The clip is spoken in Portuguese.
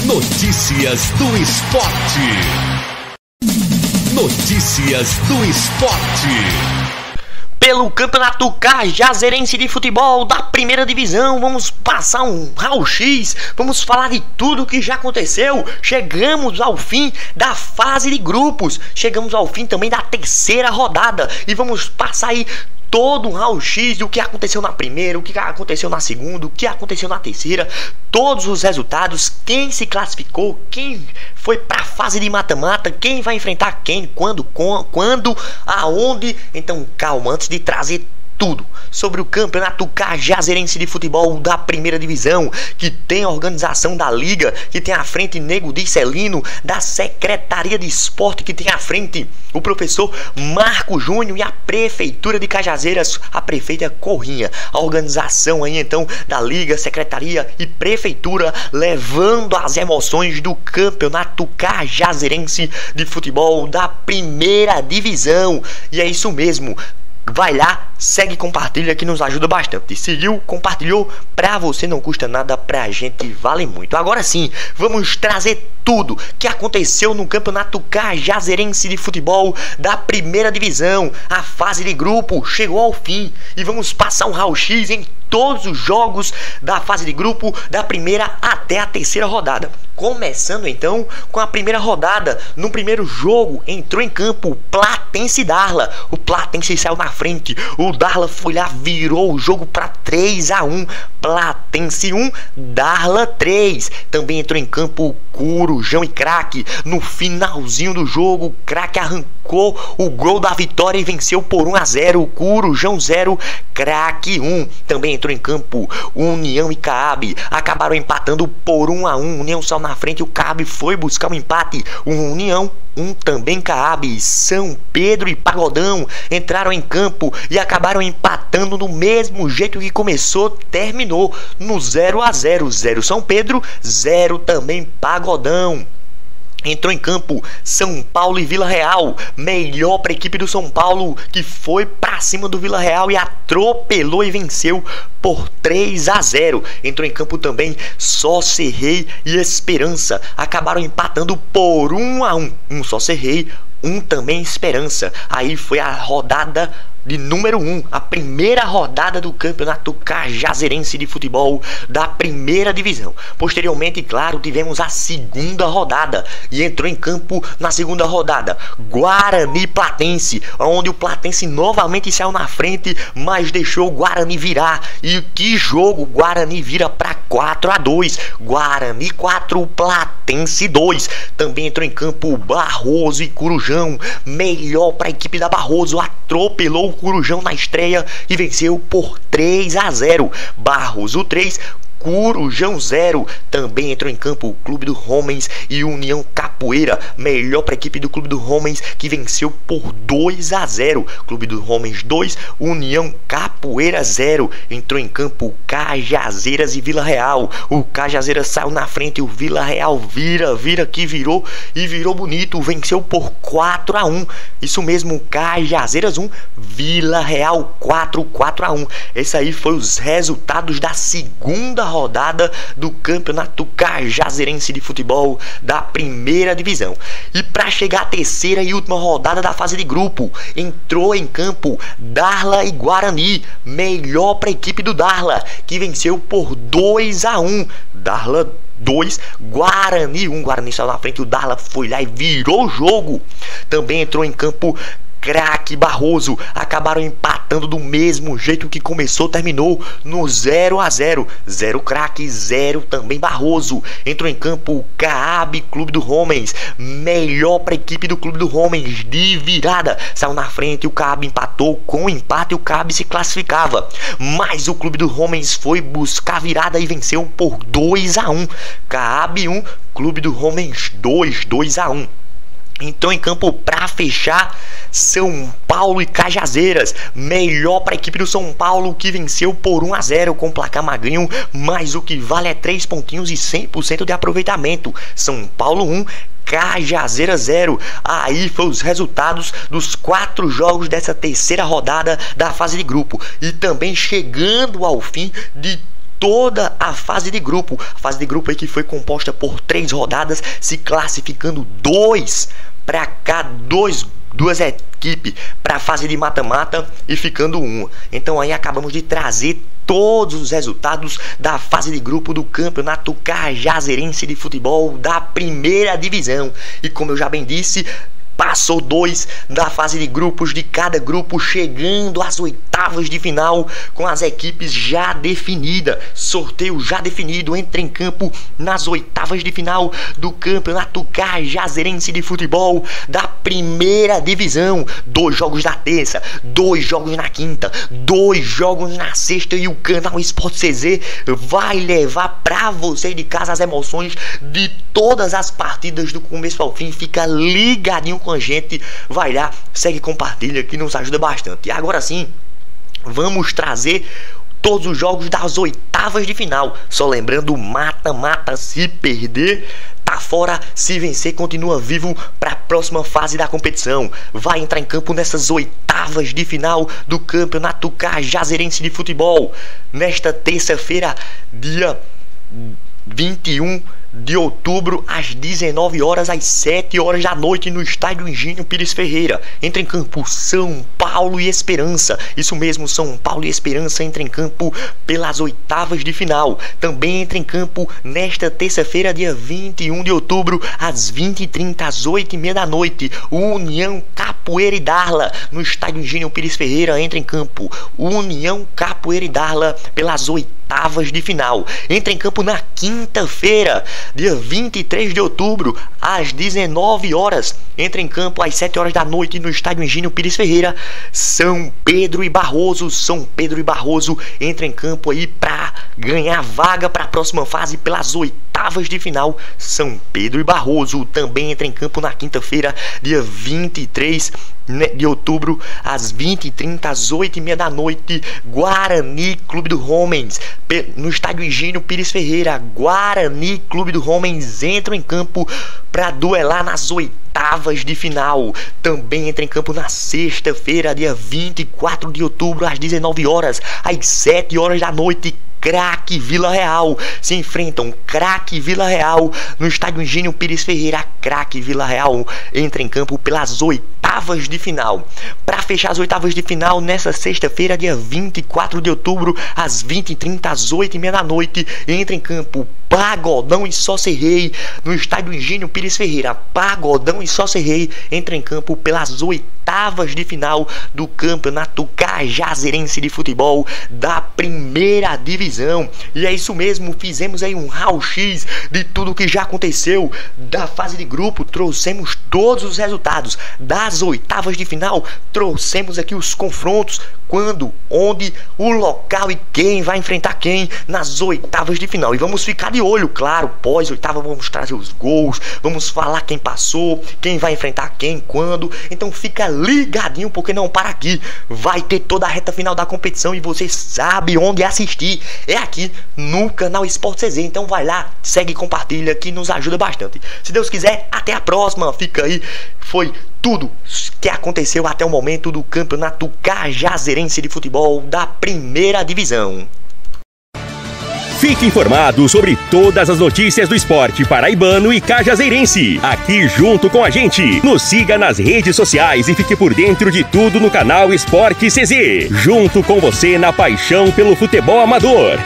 Notícias do esporte. Notícias do esporte. Pelo Campeonato Cajazeirense de Futebol da Primeira Divisão, vamos passar um raio-x, vamos falar de tudo que já aconteceu. Chegamos ao fim da fase de grupos, chegamos ao fim também da terceira rodada e vamos passar aí todo um raio-x do que aconteceu na primeira, o que aconteceu na segunda, o que aconteceu na terceira, todos os resultados, quem se classificou, quem foi para a fase de mata-mata, quem vai enfrentar quem, quando, aonde. Então calma, antes de trazer tudo sobre o Campeonato Cajazeirense de Futebol da Primeira Divisão, que tem a organização da Liga, que tem à frente Nego Di Celino, da Secretaria de Esporte, que tem à frente o professor Marco Júnior, e a Prefeitura de Cajazeiras, a prefeita Corrinha. A organização aí então da Liga, Secretaria e Prefeitura, levando as emoções do Campeonato Cajazeirense de Futebol da Primeira Divisão. E é isso mesmo. Vai lá, segue e compartilha que nos ajuda bastante. Seguiu, compartilhou, pra você não custa nada, pra gente vale muito. Agora sim, vamos trazer tudo que aconteceu no Campeonato Cajazeirense de Futebol da Primeira Divisão. A fase de grupo chegou ao fim e vamos passar um raio-x em todos os jogos da fase de grupo, da primeira até a terceira rodada. Começando então com a primeira rodada. No primeiro jogo entrou em campo o Platense e Darla. O Platense saiu na frente, o Darla foi lá, virou o jogo para 3-1. Platense 1, Darla 3. Também entrou em campo o Corujão e Craque. No finalzinho do jogo, o Craque arrancou o gol da vitória e venceu por 1-0. Corujão 0, Craque 1. Também entrou em campo União e Caab. Acabaram empatando por 1-1. União saiu na frente, o Caab foi buscar um empate. União 1 também Caab. São Pedro e Pagodão entraram em campo e acabaram empatando do mesmo jeito que começou, terminou no 0-0. 0 São Pedro, 0 também Pagodão. Entrou em campo São Paulo e Vila Real. Melhor para a equipe do São Paulo, que foi para cima do Vila Real e atropelou e venceu por 3-0. Entrou em campo também Só Ser Rei e Esperança. Acabaram empatando por 1-1. Um Só Ser Rei, um também Esperança. Aí foi a rodada de número 1, a primeira rodada do Campeonato Cajazeirense de Futebol da Primeira Divisão. Posteriormente, claro, tivemos a segunda rodada e entrou em campo na segunda rodada Guarani Platense, onde o Platense novamente saiu na frente, mas deixou o Guarani virar. E que jogo! Guarani vira para 4-2. Guarani 4, Platense 2. Também entrou em campo Barroso e Corujão. Melhor para a equipe da Barroso, atropelou o Corujão na estreia e venceu por 3-0. Barroso 3, Corujão 0. Também entrou em campo o Clube do Homens e União Capoeira. Melhor para a equipe do Clube do Homens, que venceu por 2-0. Clube do Homens 2, União Capoeira 0. Entrou em campo Cajazeiras e Vila Real. O Cajazeiras saiu na frente, o Vila Real vira que virou e virou bonito. Venceu por 4-1. Isso mesmo, Cajazeiras 1, Vila Real 4, 4-1. Esse aí foi os resultados da segunda rodada do Campeonato Cajazeirense de Futebol da Primeira Divisão. E para chegar à terceira e última rodada da fase de grupo, entrou em campo Darla e Guarani. Melhor para a equipe do Darla, que venceu por 2-1. Darla 2, Guarani 1. Guarani saiu na frente, o Darla foi lá e virou o jogo. Também entrou em campo Craque Barroso. Acabaram empatando do mesmo jeito que começou, terminou no 0-0. 0 Craque, 0 também Barroso. Entrou em campo o Caab, Clube do Homens. Melhor para a equipe do Clube do Homens, de virada. Saiu na frente, o Caab empatou. Com o empate, o Caab se classificava. Mas o Clube do Homens foi buscar virada e venceu por 2-1. Caab 1, Clube do Homens 2, 2-1. Entrou em campo para fechar São Paulo e Cajazeiras. Melhor para a equipe do São Paulo, que venceu por 1-0 com placar magrinho, mas o que vale é 3 pontinhos e 100% de aproveitamento. São Paulo 1, Cajazeiras 0. Aí foram os resultados dos 4 jogos dessa terceira rodada da fase de grupo. E também chegando ao fim de toda a fase de grupo. A fase de grupo aí que foi composta por 3 rodadas, se classificando 2 para cada duas equipes para a fase de mata-mata e ficando 1. Então aí acabamos de trazer todos os resultados da fase de grupo do Campeonato Cajazeirense de Futebol da primeira divisão. E como eu já bem disse, passou 2 da fase de grupos de cada grupo, chegando às oitavas de final com as equipes já definidas. Sorteio já definido, entra em campo nas oitavas de final do Campeonato Cajazeirense de Futebol da primeira divisão. 2 jogos na terça, 2 jogos na quinta, 2 jogos na sexta, e o canal Sport CZ vai levar pra você de casa as emoções de todas as partidas do começo ao fim. Fica ligadinho com a gente, vai lá, segue e compartilha que nos ajuda bastante. E agora sim, vamos trazer todos os jogos das oitavas de final. Só lembrando, mata-mata, se perder tá fora, se vencer continua vivo para a próxima fase da competição. Vai entrar em campo nessas oitavas de final do Campeonato Cajazeirense de Futebol nesta terça-feira, dia 21 de outubro, às 19 horas, às 7 horas da noite, no estádio Engenho Pires Ferreira. Entra em campo São Paulo e Esperança. Isso mesmo, São Paulo e Esperança entra em campo pelas oitavas de final. Também entra em campo nesta terça-feira, dia 21 de outubro, às 20h30, às 8h30 da noite, União Capoeira e Darla, no estádio Engenho Pires Ferreira. Entra em campo União Capoeira e Darla pelas oitavas de final. Entra em campo na quinta-feira, dia 23 de outubro, às 19 horas. Entra em campo às 7 horas da noite no estádio Engenho Pires Ferreira, São Pedro e Barroso. São Pedro e Barroso entra em campo aí para ganhar vaga para a próxima fase pelas oitavas de final. São Pedro e Barroso também entra em campo na quinta-feira, dia 23 de outubro, às 20h30, às 8h30 da noite, Guarani Clube do Homens, no estádio Engenho Pires Ferreira. Guarani Clube do Homens entra em campo para duelar nas oitavas de final. Também entra em campo na sexta-feira, dia 24 de outubro, às 19 horas, às 7 horas da noite, Craque Vila Real se enfrentam. Craque Vila Real no estádio Engenho Pires Ferreira. Craque Vila Real entra em campo pelas oitavas de final. Para fechar as oitavas de final, nessa sexta-feira, dia 24 de outubro, às 20h30, às 8h30 da noite, entra em campo Pagodão e Só Ser Rei no estádio Engenho Pires Ferreira. Pagodão e Só Ser Rei entra em campo pelas oitavas de final do Campeonato Cajazeirense de Futebol da primeira divisão. E é isso mesmo, fizemos aí um raio-x de tudo que já aconteceu da fase de grupo, trouxemos todos os resultados das oitavas de final, trouxemos aqui os confrontos, quando, onde, o local e quem vai enfrentar quem nas oitavas de final. E vamos ficar de olho, claro, pós-oitava vamos trazer os gols, vamos falar quem passou, quem vai enfrentar quem, quando. Então fica ligadinho, porque não para aqui. Vai ter toda a reta final da competição e você sabe onde assistir. É aqui no canal Sport CZ. Então vai lá, segue e compartilha que nos ajuda bastante. Se Deus quiser, até a próxima. Fica aí. Foi tudo que aconteceu até o momento do Campeonato Cajazeirense de Futebol da primeira divisão. Fique informado sobre todas as notícias do esporte paraibano e cajazeirense, aqui junto com a gente. Nos siga nas redes sociais e fique por dentro de tudo no canal Sport CZ. Junto com você na paixão pelo futebol amador.